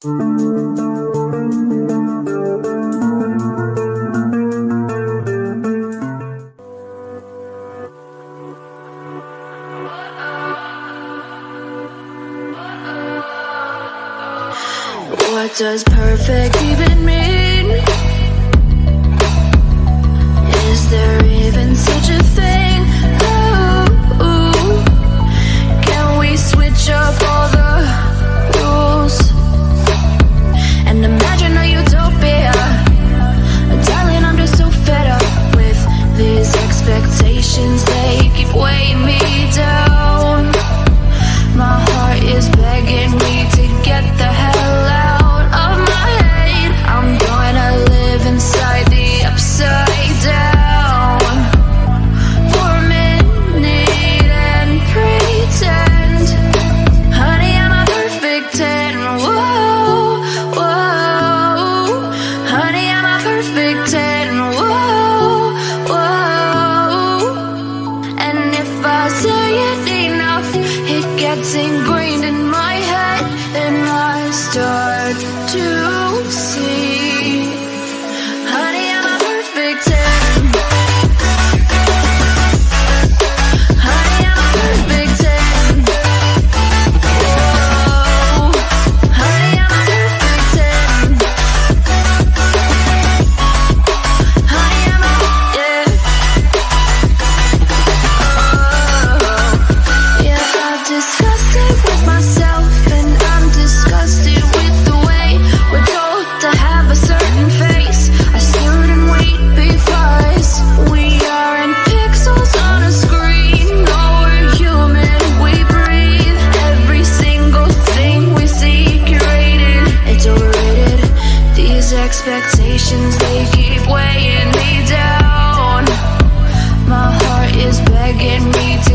What does perfect even mean? Is there even such a thing? Ooh, can we switch up all the rules and imagine a utopia? Darling, I'm just so fed up with these expectations. They keep weighing me down. My heart is begging me to get the hell out of my head. I'm gonna live inside the upside down for a minute and pretend, honey, I'm a perfect 10. Whoa, whoa, honey, I'm a perfect 10. Whoa, whoa, and if I say it enough, it gets ingrained in my head, and I start to see, honey, I'm a perfect 10. Honey, I'm a perfect 10. Whoa, honey, I'm a perfect 10. Honey, I'm a, yeah. Oh, yeah, I've discussed it with myself, and I'm disgusted with the way we're told to have a certain face. I stood and wait because we aren't pixels on a screen. No, we're human, we breathe. Every single thing we see curated, it's overrated. These expectations, they keep weighing me down. My heart is begging me to